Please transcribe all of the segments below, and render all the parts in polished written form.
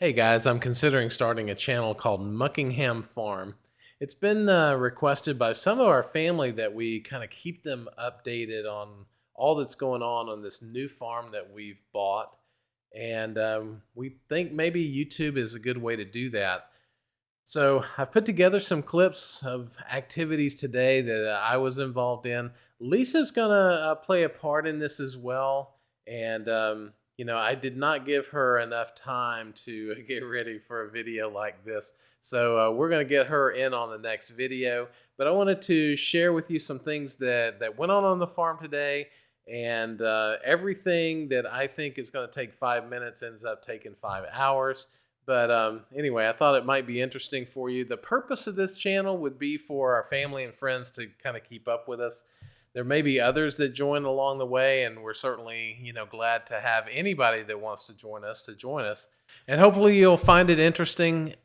Hey guys, I'm considering starting a channel called Muckingham Farm. It's been requested by some of our family that we kind of keep them updated on all that's going on this new farm that we've bought. And we think maybe YouTube is a good way to do that. So I've put together some clips of activities today that I was involved in. Lisa's gonna play a part in this as well, and I did not give her enough time to get ready for a video like this. So we're gonna get her in on the next video. But I wanted to share with you some things that went on the farm today, and everything that I think is going to take 5 minutes ends up taking 5 hours. But anyway, I thought it might be interesting for you. The purpose of this channel would be for our family and friends to kind of keep up with us. There may be others that join along the way, and we're certainly, glad to have anybody that wants to join us join us. And hopefully you'll find it interesting.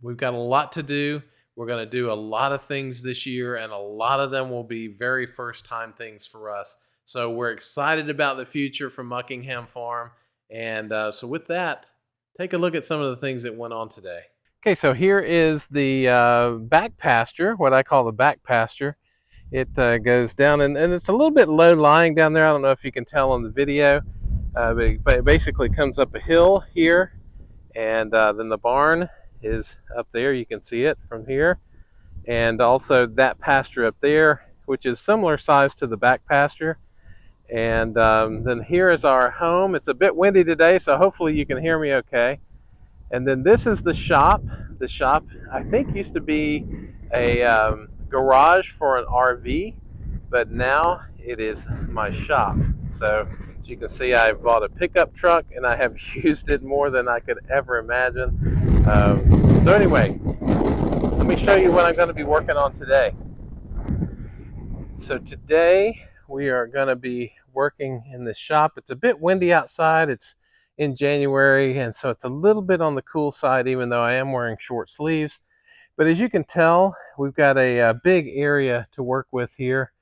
We've got a lot to do. We're going to do a lot of things this year, and a lot of them will be very first time things for us. So we're excited about the future for Muckingham Farm. And so with that, take a look at some of the things that went on today. Okay, so here is the back pasture, what I call the back pasture. It goes down, and it's a little bit low lying down there. I don't know if you can tell on the video, but it basically comes up a hill here, and then the barn is up there. You can see it from here, and also that pasture up there, which is similar size to the back pasture. And then here is our home. It's a bit windy today, so hopefully you can hear me okay. And then this is the shop. The shop, I think, used to be a garage for an RV, but now it is my shop. So as you can see, I've bought a pickup truck, and I have used it more than I could ever imagine. So anyway, let me show you what I'm going to be working on today. So today we are going to be working in the shop. It's a bit windy outside. It's in January, and so it's a little bit on the cool side, even though I am wearing short sleeves. But as you can tell, we've got a big area to work with here.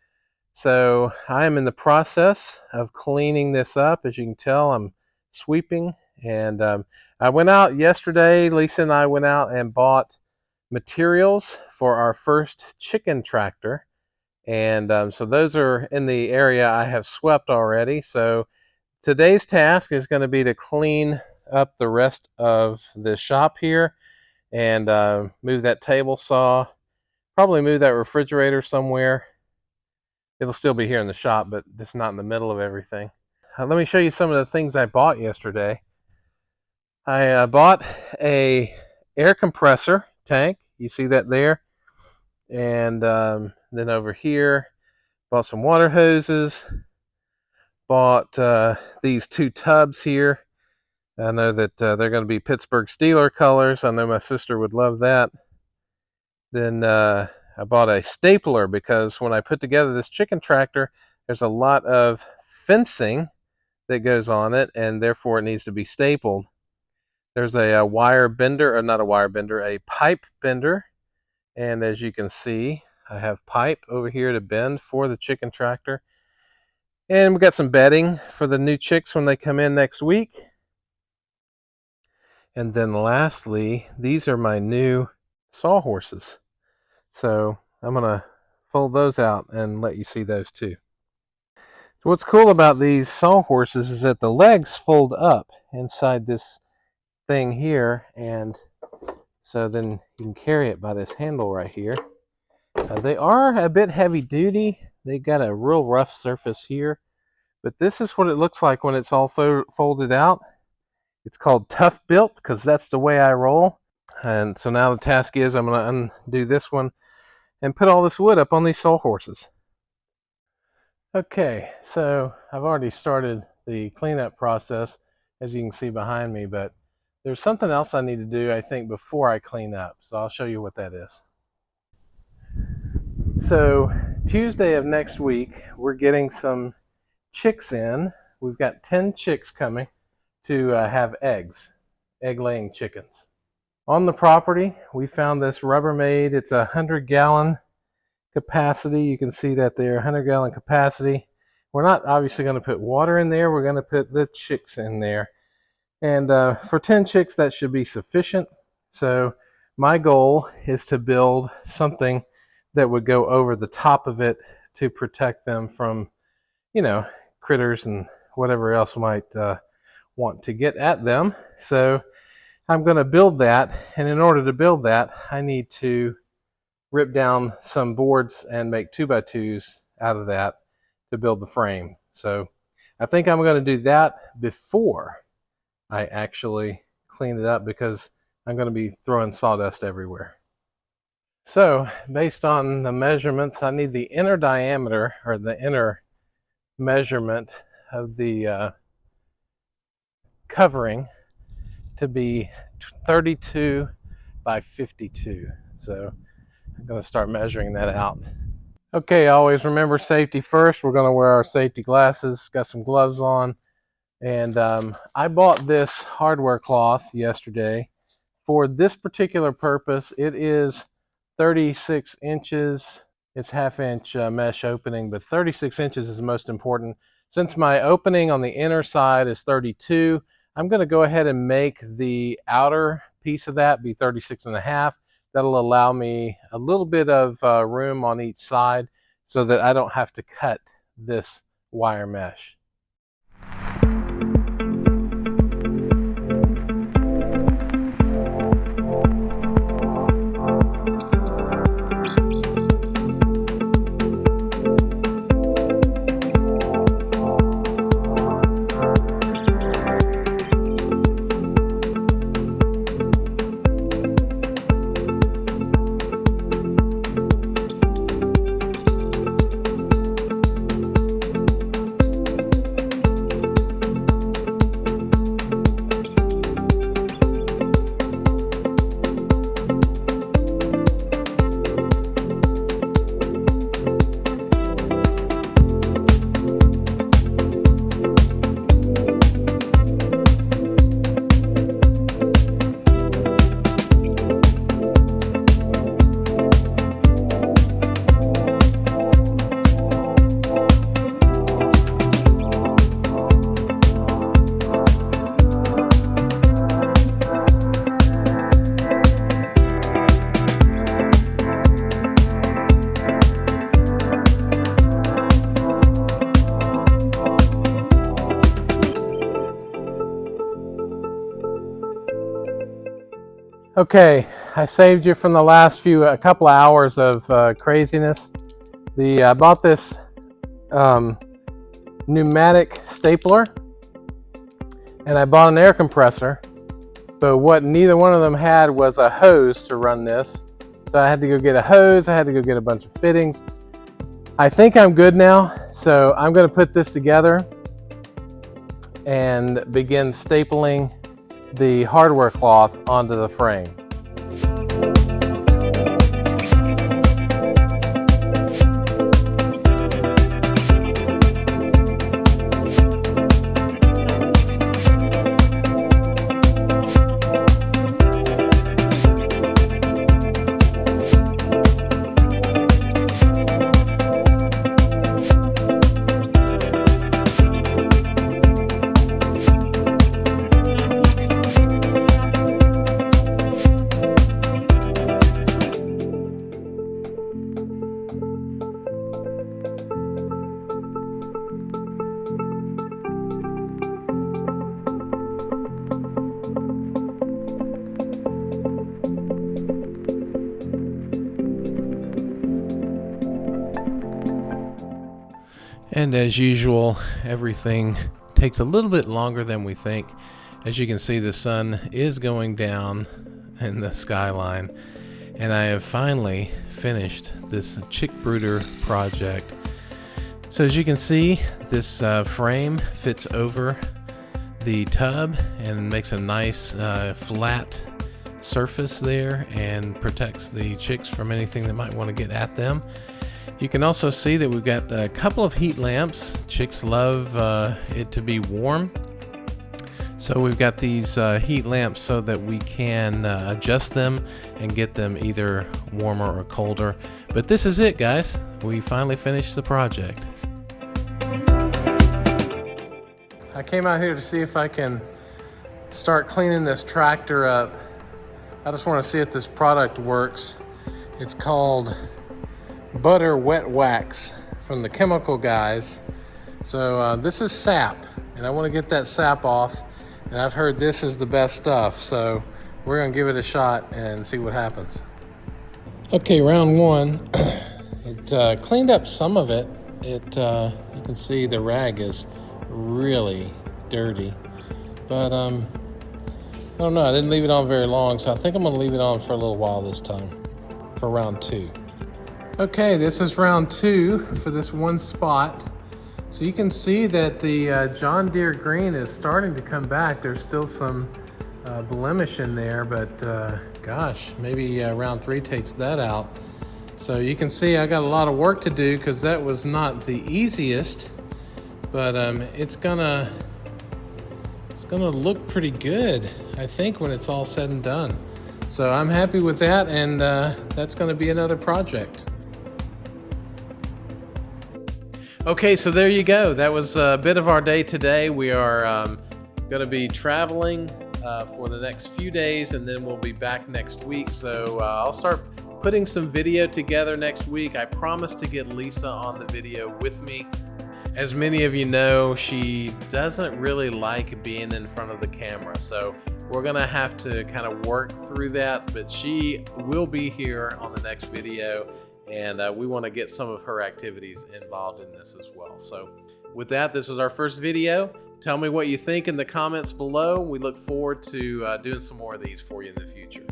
So I am in the process of cleaning this up. As you can tell, I'm sweeping, and I went out yesterday. Lisa and I went out and bought materials for our first chicken tractor. And so those are in the area I have swept already. So today's task is going to be to clean up the rest of the shop here, and move that table saw, probably move that refrigerator somewhere. It'll still be here in the shop, but it's not in the middle of everything. Let me show you some of the things I bought yesterday. I bought a air compressor tank. You see that there? And then over here, bought some water hoses, bought these two tubs here. I know that they're going to be Pittsburgh Steelers colors. I know my sister would love that. Then I bought a stapler, because when I put together this chicken tractor, there's a lot of fencing that goes on it, and therefore it needs to be stapled. There's a wire bender, or not a wire bender, a pipe bender. And as you can see, I have pipe over here to bend for the chicken tractor. And we got some bedding for the new chicks when they come in next week. And then lastly, these are my new sawhorses. So I'm going to fold those out and let you see those too. So what's cool about these sawhorses is that the legs fold up inside this thing here, and so then you can carry it by this handle right here. They are a bit heavy duty. They got a real rough surface here, but this is what it looks like when it's all folded out. It's called Tough Built because that's the way I roll. And so now the task is I'm going to undo this one and put all this wood up on these sawhorses. Okay, so I've already started the cleanup process, as you can see behind me, but there's something else I need to do, I think, before I clean up. So I'll show you what that is. So Tuesday of next week, we're getting some chicks in. We've got 10 chicks coming to have eggs, egg-laying chickens. On the property, we found this Rubbermaid. It's a 100-gallon capacity. You can see that there, 100-gallon capacity. We're not obviously going to put water in there. We're going to put the chicks in there. And for 10 chicks, that should be sufficient. So my goal is to build something that would go over the top of it to protect them from, critters and whatever else might want to get at them. So I'm going to build that. And in order to build that, I need to rip down some boards and make 2x2s out of that to build the frame. So I think I'm going to do that before I actually clean it up, because I'm going to be throwing sawdust everywhere. So based on the measurements, I need the inner diameter, or the inner measurement of the covering, to be 32 by 52. So I'm going to start measuring that out. Okay, always remember safety first. We're going to wear our safety glasses, got some gloves on. And I bought this hardware cloth yesterday for this particular purpose. It is 36 inches. It's half-inch mesh opening, but 36 inches is the most important. Since my opening on the inner side is 32, I'm going to go ahead and make the outer piece of that be 36 and a half. That'll allow me a little bit of room on each side so that I don't have to cut this wire mesh. Okay, I saved you from the last a couple of hours of craziness. I bought this pneumatic stapler, and I bought an air compressor, but what neither one of them had was a hose to run this. So I had to go get a hose, I had to go get a bunch of fittings. I think I'm good now, so I'm going to put this together and begin stapling the hardware cloth onto the frame. And as usual, everything takes a little bit longer than we think. As you can see, the sun is going down in the skyline, and I have finally finished this chick brooder project. So as you can see, this frame fits over the tub and makes a nice flat surface there and protects the chicks from anything that might want to get at them. You can also see that we've got a couple of heat lamps. Chicks love it to be warm. So we've got these heat lamps so that we can adjust them and get them either warmer or colder. But this is it, guys. We finally finished the project. I came out here to see if I can start cleaning this tractor up. I just want to see if this product works. It's called Butter Wet Wax from the chemical guys. So this is sap, and I want to get that sap off, and I've heard this is the best stuff, so we're going to give it a shot and see what happens. Okay, round one. It cleaned up some of it. You can see the rag is really dirty, but I don't know, I didn't leave it on very long, so I think I'm going to leave it on for a little while this time for round two. Okay, this is round two for this one spot. So you can see that the John Deere green is starting to come back. There's still some blemish in there, but gosh, maybe round three takes that out. So you can see I got a lot of work to do because that was not the easiest, but it's gonna look pretty good, I think, when it's all said and done. So I'm happy with that, and that's gonna be another project. Okay, so there you go. That was a bit of our day today. We are going to be traveling for the next few days, and then we'll be back next week. So I'll start putting some video together next week. I promise to get Lisa on the video with me. As many of you know, she doesn't really like being in front of the camera, so we're going to have to kind of work through that, but she will be here on the next video. And we want to get some of her activities involved in this as well. So with that, this is our first video. Tell me what you think in the comments below. We look forward to doing some more of these for you in the future.